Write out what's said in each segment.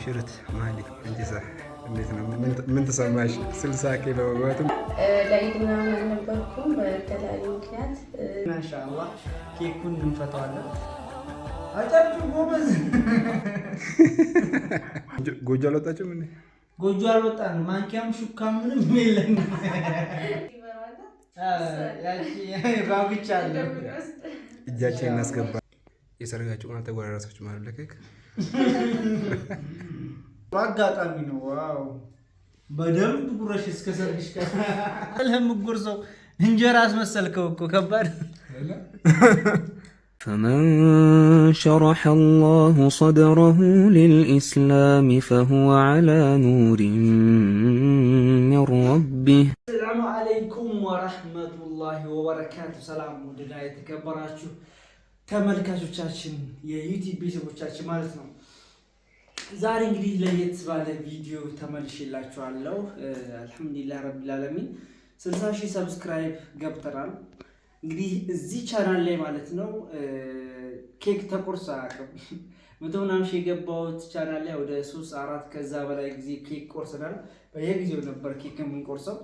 ሙሽሪት ማሊ እንጂሳ እንዴት ነው? ምን ተሰማሽ? 60K በመግባቱ ለኢድ ምናምን አልነበርኩም በተለያዩ ምክንያት። ማሻአላህ ኬኩን እንፈታዋለን። አጫጭ ጎበዝ። ጎጆ አልወጣችም እንዴ? ጎጆ አልወጣንም። ማንኪያም ሹካም ምንም የለም። ባብቻ አለ። እጃችን እናስገባ። የሰርጋችሁ ቀን አልተጎራረሳችሁም አይደል? ለኬክ አጋጣሚ ነው። ዋው በደንብ ጉረሽ እስከ ሰርግሽ ቀን ለምጉርሰው እንጀራ አስመሰልከው እኮ ከባድ። فمن شرح الله صدره للإسلام فهو على نور من ربه. السلام عليكم ورحمة الله وبركاته. ሰላም ወደና የተከበራችሁ ተመልካቾቻችን የዩቲዩብ ቤተሰቦቻችን ማለት ነው። ዛሬ እንግዲህ ለየት ባለ ቪዲዮ ተመልሼላችኋለሁ። አልሐምዱሊላህ ረቢል ዓለሚን 60,000 ሰብስክራይብ ገብተናል። እንግዲህ እዚህ ቻናል ላይ ማለት ነው ኬክ ተቆርሶ አያውቅም። 100,000 የገባሁት ቻናል ላይ ወደ 3-4 ከዛ በላይ ጊዜ ኬክ ቆርሰናል። በየጊዜው ነበር ኬክ የምንቆርሰው።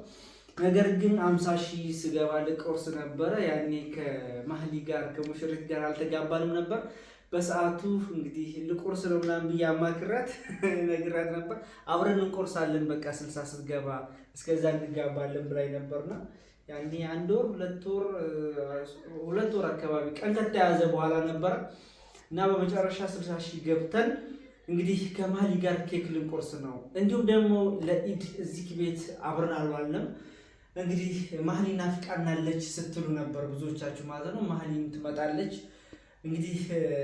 ነገር ግን 50,000 ስገባ ልቆርስ ነበረ። ያኔ ከማህሊ ጋር ከሙሽሪት ጋር አልተጋባንም ነበር። በሰዓቱ እንግዲህ ልቆርስ ነው ምናምን ብዬ አማክራት ነግራት ነበር። አብረን እንቆርሳለን በቃ 60 ስትገባ እስከዛ እንጋባለን ብላኝ ነበርና ያኔ 1 ወር 2 ወር አካባቢ ቀን ከተያዘ በኋላ ነበር እና በመጨረሻ 60,000 ገብተን እንግዲህ ከማህሊ ጋር ኬክ ልንቆርስ ነው። እንዲሁም ደግሞ ለኢድ እዚህ ቤት አብረን አልዋልንም። እንግዲህ ማህሊ ናፍቃናለች ስትሉ ነበር ብዙዎቻችሁ ማለት ነው። ማህሊ ትመጣለች እንግዲህ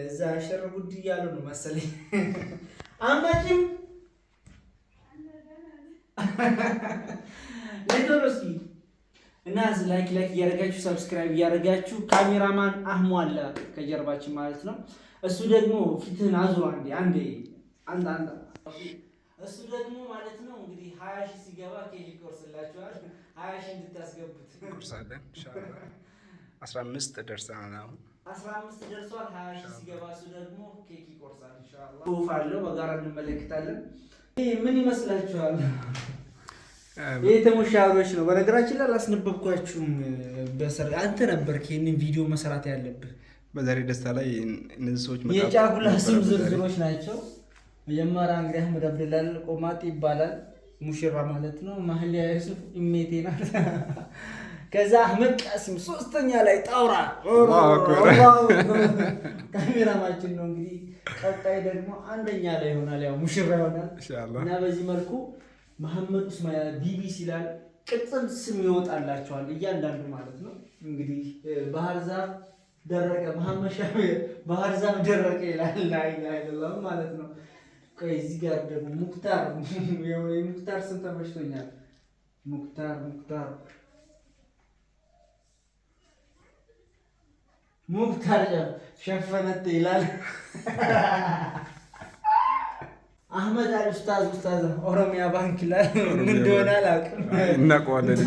እዛ ሸር ጉድ እያሉ ነው መሰለኝ። አማጭም ለቶሎስኪ እና ላይክ እያደረጋችሁ ሰብስክራይብ እያደረጋችሁ ካሜራማን አህሙ አለ ከጀርባችን ማለት ነው። እሱ ደግሞ ፊትህን አዙር አንዴ እሱ ደግሞ ማለት ነው እንግዲህ 20,000 ሲገባ ኬክ ይቆርስላችኋል። 20,000 እንድታስገቡት ቆርሳለን ኢንሻአላህ። 15 ደርሰናል አሁን 15 ደርሷል። 20,000 ሲገባ እሱ ደግሞ ኬክ ይቆርሳል ኢንሻአላህ። ሱፍ አለው በጋራ እንመለከታለን። ምን ይመስላችኋል? ይሄ ተሞሻሮች ነው። በነገራችን ላይ አላስነበብኳችሁም። በሰርግ አንተ ነበርክ ይሄንን ቪዲዮ መስራት ያለብህ። በዛሬ ደስታ ላይ እነዚህ ሰዎች የጫጉላ ስም ዝርዝሮች ናቸው። መጀመሪያ እንግዲህ አህመድ አብደላል ቆማጥ ይባላል ሙሽራ ማለት ነው። ማህሊያ ዩሱፍ ኢሜቴ ናት። ከዛ አህመድ ቃሲም ሶስተኛ ላይ ጣውራ ካሜራማችን ነው። እንግዲህ ቀጣይ ደግሞ አንደኛ ላይ ይሆናል፣ ያው ሙሽራ ይሆናል ኢንሻአላህ። እና በዚህ መልኩ መሐመድ ኡስማያ ቢቢሲ ይላል ቅጽል ስም ይወጣላቸዋል እያንዳንዱ ማለት ነው። እንግዲህ ባህር ዛፍ ደረቀ መሐመድ ሻሚ ባህር ዛፍ ደረቀ ይላል አይደለም ማለት ነው። ቆይ እዚህ ጋር ደግሞ ሙክታር የሙክታር ስም ተመችቶኛል። ሙክታር ሸፈነት ይላል። አህመድ አል ኡስታዝ ኦሮሚያ ባንክ ላይ ምን እንደሆነ አላውቅም። እናውቀዋለን።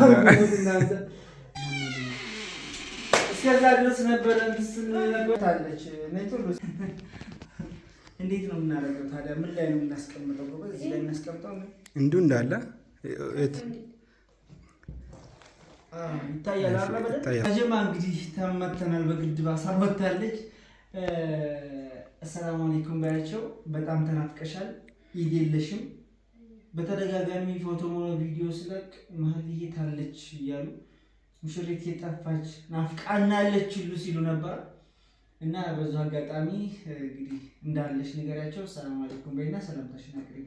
እስከዛ ድረስ ነበረ እንድስነበታለች ኔትወርክ። እንዴት ነው የምናደርገው ታዲያ? ምን ላይ ነው የምናስቀምጠው? በዚህ ላይ እናስቀምጠው ነው እንዲሁ እንዳለ ይታያል አይደል? አጀማ እንግዲህ ተመተናል። በግድ ባሳወታለች። አሰላሙ አለይኩም ባያቸው። በጣም ተናፍቀሻል፣ ኢድ የለሽም። በተደጋጋሚ ፎቶ ሆነ ቪዲዮ ስለቅ ማህሊዬ ታለች እያሉ ሙሽሪት የጠፋች ናፍቃናለች ሁሉ ሲሉ ነበር እና በዛ አጋጣሚ እንግዲህ እንዳለሽ ንገሪያቸው። ሰላም አለይኩም በይና ሰላምታሽን አቅርቢ።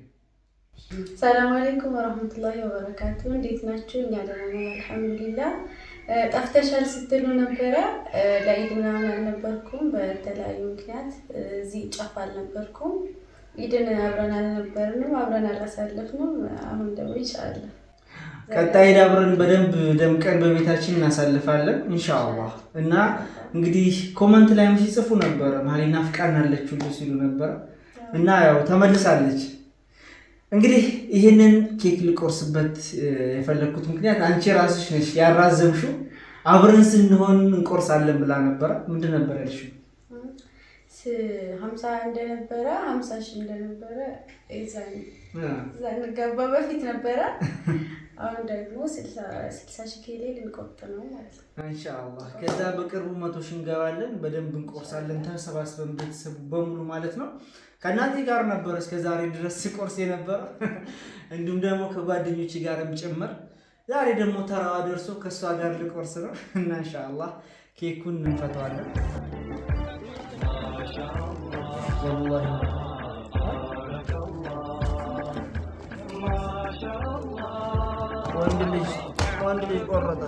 ሰላም አለይኩም ወራህመቱላሂ ወበረካቱ። እንዴት ናችሁ? እኛ ደህና ነን አልሐምዱሊላህ። ጠፍተሻል ስትሉ ነበረ። ለኢድ ምናምን አልነበርኩም በተለያዩ ምክንያት እዚህ ጫፍ አልነበርኩም። ኢድን አብረን አልነበርንም፣ አብረን አላሳለፍንም። አሁን ደግሞ ኢንሻአላህ ቀጣይ አብረን በደንብ ደምቀን በቤታችን እናሳልፋለን ኢንሻአላህ። እና እንግዲህ ኮመንት ላይም ሲጽፉ ነበር ማህሊ ናፍቃናለች ሁሉ ሲሉ ነበር እና ያው ተመልሳለች። እንግዲህ ይሄንን ኬክ ልቆርስበት የፈለኩት ምክንያት አንቺ ራስሽ ነሽ ያራዘምሽው። አብረን ስንሆን እንቆርሳለን ብላ ነበር። ምንድን ነበር ያልሽው? 50 እንደነበረ 50 ሺህ እንደነበረ እዛ እንገባ በፊት ነበረ። አሁን ደግሞ 60 ሺህ ኬሌ ልንቆርጥ ነው ማለት ነው ኢንሻአላህ። ከዛ በቅርቡ 100 ሺህ እንገባለን፣ በደንብ እንቆርሳለን ተሰባስበን ቤተሰቡ በሙሉ ማለት ነው። ከእናቴ ጋር ነበር እስከዛሬ ድረስ ስቆርስ የነበረ እንዲሁም ደግሞ ከጓደኞች ጋርም ጭምር። ዛሬ ደግሞ ተራዋ ደርሶ ከሷ ጋር ልቆርስ ነው እና ኢንሻአላህ ኬኩን እንፈታዋለን። ወላሂ ወንድ ልጅ ቆረጠ።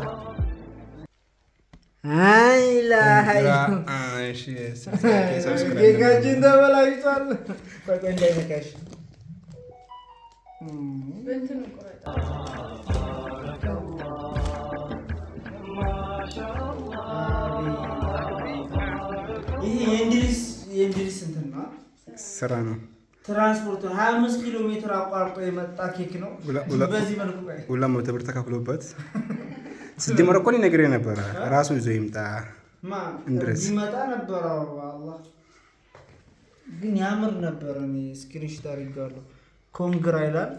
ጌጋችን ተበላሽቷል። ቆይ እንዳይነካሽ ይሄ የእንድሪስ እንትን ነው ስራ ነው። ትራንስፖርት 25 ኪሎ ሜትር አቋርጦ የመጣ ኬክ ነው። በዚህ መልኩ 200 ብር ተከፍሎበት ስትጀምር እኮ ነግሬህ ነበረ ራሱ ይዞ ይምጣ እንድሪስ ይመጣ ነበረ። አላህ ግን ያምር ነበር። እኔ ስክሪንሾት አድርጌዋለሁ። ኮንግራ ይላል።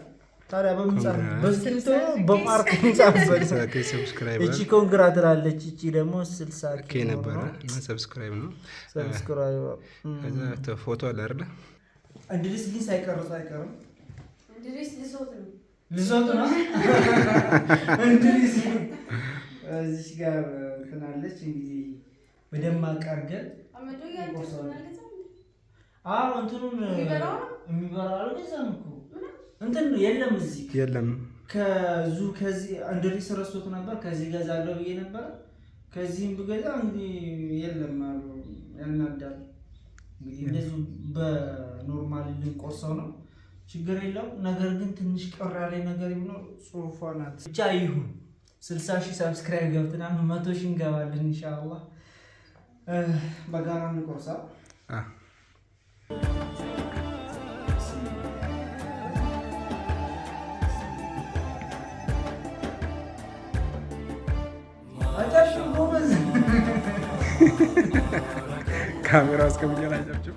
ታዲያ በምጻፍ በስልቶ በማርክ እንጻፈበት። ሰብስክራይብ እቺ ኮንግራ ትላለች። እቺ ደግሞ 60 ኬ ነበር እና ሰብስክራይብ ነው። ሰብስክራይብ ከዛ ፎቶ አለ አይደል? እንድሪስ ግን ሳይቀርጽ አይቀርም። እንድሪስ ልሶት ነው እንድሪስ እዚህ ጋር ትናለች። እንግዲህ በደማቅ አድርገን እንትኑን የሚበራው አልገዛም እኮ እንትን የለም እዚህ የለም። ከዚህ እንድሪስ ረስቶት ነበር። ከዚህ ገዛለሁ ብዬ ነበር። ከዚህም ብገዛ እንግዲህ የለም አሉ። ያናዳል። እንግዲህ እንደዚሁ በኖርማል ልንቆርሰው ነው፣ ችግር የለው። ነገር ግን ትንሽ ቀር ያለ ነገር ቢኖር ጽሁፏ ናት። ብቻ ይሁን 60 ሺህ ሰብስክራይብ ገብተናል። 100 ሺህ እንገባለን ኢንሻአላህ። በጋራ እንቆርሳው። ካሜራ አስቀምጬ ላጨብጭብ።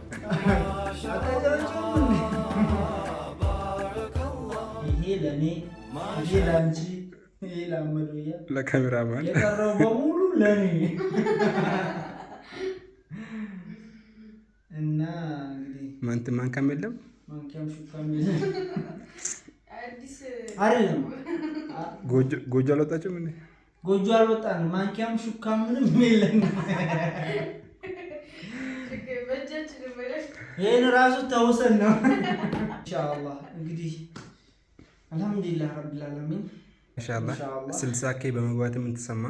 ይሄ ለኔ፣ ይሄ ላንቺ፣ ይሄ ለአመዶያ፣ ለካሜራማን የቀረው በሙሉ ለኔ እና እንግዲህ ማንካም የለም ማንኪያም ሹካም የለም። አይደለም ጎጆ አልወጣችም እንዴ? ጎጆ አልወጣንም። ማንኪያም ሹካም ምንም የለም። ይሄን ራሱ ተውሰን ነው ኢንሻአላህ። እንግዲህ አልহামዱሊላህ ረብል ዓለሚን ኢንሻአላህ 60 ኬ በመግባት ምን ተሰማ?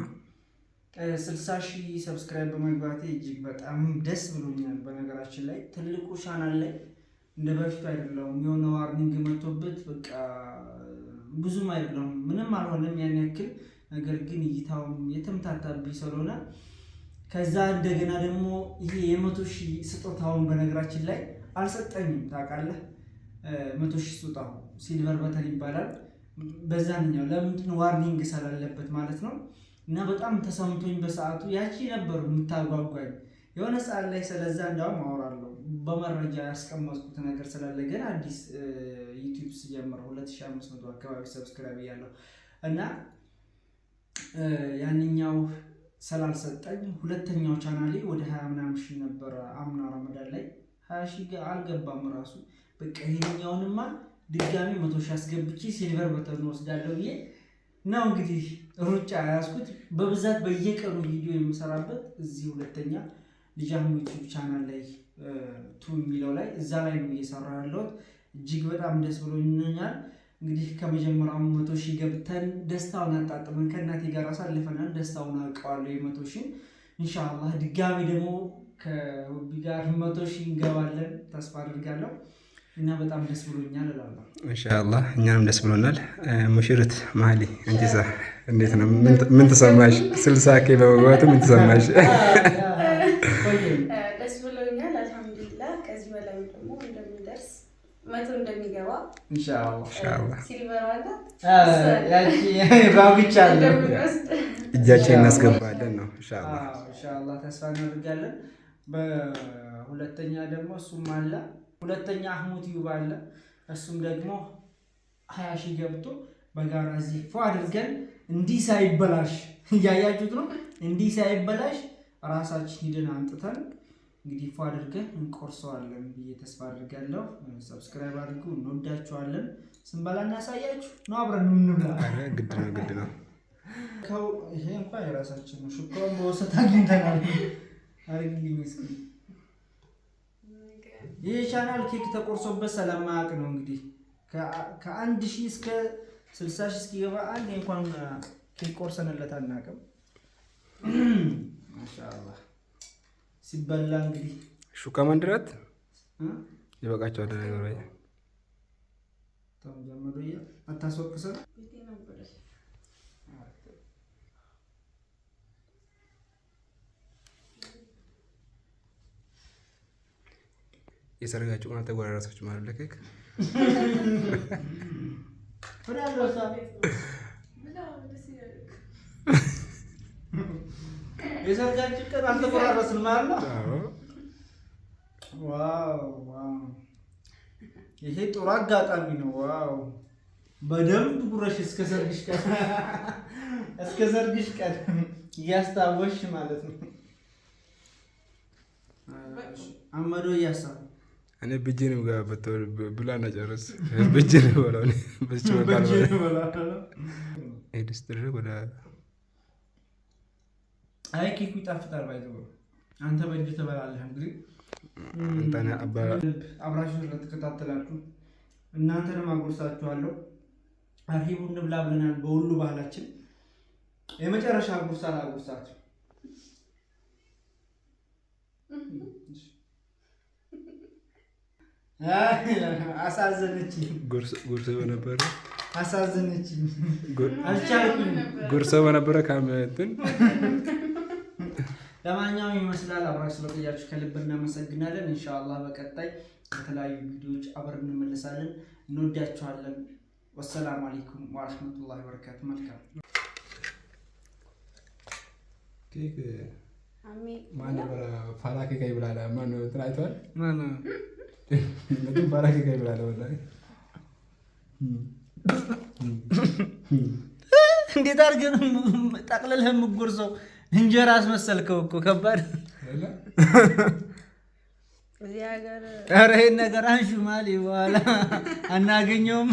60 ሺህ ሰብስክራይብ በመግባቴ እጅግ በጣም ደስ ብሎኛል። በነገራችን ላይ ትልቁ ቻናል ላይ እንደ በፊት አይደለም። የሆነ ዋርኒንግ መጥቶበት በቃ ብዙም አይደለም ምንም አልሆነም ያን ያክል። ነገር ግን እይታውም የተምታታብኝ ስለሆነ ከዛ እንደገና ደግሞ ይሄ የ100 ሺህ ስጦታውን በነገራችን ላይ አልሰጠኝም። ታውቃለህ 100 ሺህ ስጦታው ሲልቨር በተን ይባላል። በዛኛው ለምንድን ዋርኒንግ ስላለበት ማለት ነው። እና በጣም ተሰምቶኝ በሰዓቱ ያቺ ነበር የምታጓጓኝ የሆነ ሰዓት ላይ። ስለዛ እንዳውም አወራለሁ በመረጃ ያስቀመጥኩት ነገር ስላለ ገና አዲስ ዩቲዩብ ስጀምር 2500 አካባቢ ሰብስክራይብ ያለው እና ያንኛው ስላልሰጠኝ ሁለተኛው ቻናሌ ወደ 20 ምናምን ሺህ ነበር አምና ረመዳን ላይ 20 ሺህ አልገባም ራሱ። በቃ ይሄኛውንማ ድጋሚ 100 ሺህ አስገብቼ ሲልቨር በተን ወስዳለሁ ብዬ ነው እንግዲህ ሩጫ ያዝኩት። በብዛት በየቀኑ ቪዲዮ የምሰራበት እዚህ ሁለተኛ ልጅ አህሙ ዩቲዩብ ቻናል ላይ ቱ የሚለው ላይ እዛ ላይ ነው እየሰራሁ ያለሁት። እጅግ በጣም ደስ ብሎኛል። እንግዲህ ከመጀመሪያው 100 ሺህ ገብተን ደስታውን አጣጥመን ከእናቴ ጋር አሳልፈናል። ደስታውን አውቀዋለሁ የ100 ሺህ ኢንሻአላህ። ድጋሚ ደግሞ ከውቢ ጋር 100 ሺህ እንገባለን ተስፋ አድርጋለሁ እና በጣም ደስ ብሎኛል እላለሁ ኢንሻአላህ። እኛም ደስ ብሎናል። ሙሽሪት ማህሊ እንዴዛ እንዴት ነው? ምን ተሰማሽ? 60 ኬ በመግባቱ ምን ተሰማሽ? ደስ ብሎኛል አልহামዱሊላህ። ከዚህ በላይ ደግሞ እንደሚደርስ 100 እንደሚገባ ኢንሻአላህ ሲልቨር ዋጋ ያቺ ባብቻለሁ እጃችን እናስገባለን ነው ኢንሻአላህ። ኢንሻአላህ ተስፋ እናደርጋለን። በሁለተኛ ደግሞ እሱም አለ። ሁለተኛ አህሙ ቲዩብ አለ። እሱም ደግሞ 20 ሺህ ገብቶ በጋራ እዚህ ፏ አድርገን እንዲህ ሳይበላሽ እያያችሁት ነው። እንዲህ ሳይበላሽ ራሳችን ሂደን አንጥተን እንግዲህ ፏ አድርገን እንቆርሰዋለን ብዬ ተስፋ አድርጋለሁ። ሰብስክራይብ አድርጉ። እንወዳችኋለን። ስንበላ እናሳያችሁ ነው። አብረን እንብላ። ግድ ነው ግድ ነው። ይሄ እንኳን የራሳችን ነው። ሹካውን በወሰት አግኝተናል። አርግልኝ እስኪ። ይሄ ቻናል ኬክ ተቆርሶበት ስለማያውቅ ነው እንግዲህ ከ1000 እስከ 60 ሺህ እስኪገባ አንድ እንኳን ኬክ ቆርሰንለት አናውቅም። ማሻአላህ ሲበላ እንግዲህ ሹካ መንድራት ይበቃቸዋል። ነገር ወይ ተጀመሩያ አታስወቅሰን የሰርጋችሁ ቀን ተጓራራሳችሁ ማለት ለኬክ የሰርጋችሁ ቀን አልተቆራረስንም ማለት ነው። ዋው ዋው! ይሄ ጥሩ አጋጣሚ ነው። ዋው! በደንብ ጉረሽ እስከ ሰርግሽ ቀን እያስታወሽ ማለት ነው። አመዶ እያሳብ እኔ ብጄ ነው ጋር ብላና ጨርስ ብጄ ነው በለው ነው ብቻ ኤዲስ ድረግ ወደ አይ ኬኩ ይጣፍጣል። ባይዘው አንተ በእጅ ትበላለህ። እንግዲህ እንታና አብራችሁ ስለተከታተላችሁ እናንተንም አጉርሳችኋለሁ። አርሂቡ እንብላ ብለናል። በሁሉ ባህላችን የመጨረሻ አጉርሳችሁ አሳዘነችኝ። ጉርስ በነበረ አሳዘነችኝ። አልቻልኩም። ጉርስ በነበረ ካመትን ለማንኛውም ይመስላል። አብራችሁ ስለቆያችሁ ከልብ እናመሰግናለን። ኢንሻአላህ በቀጣይ የተለያዩ ቪዲዮዎች አብረን እንመለሳለን። እንወዳችኋለን። ወሰላሙ አለይኩም ወራህመቱላሂ ወበረካቱ። መልካም ኬክ ማን ፋራ ኬክ ይብላል። ማን እንትን አይቷል። ማን እንትን ፋራ ኬክ ይብላል። ወላሂ እንዴት አድርገህ ጠቅልለህ የምትጎርሰው? እንጀራ አስመሰልከው እኮ። ከባድ ኧረ ይሄን ነገር አንሺ ማሊ በኋላ አናገኘውም።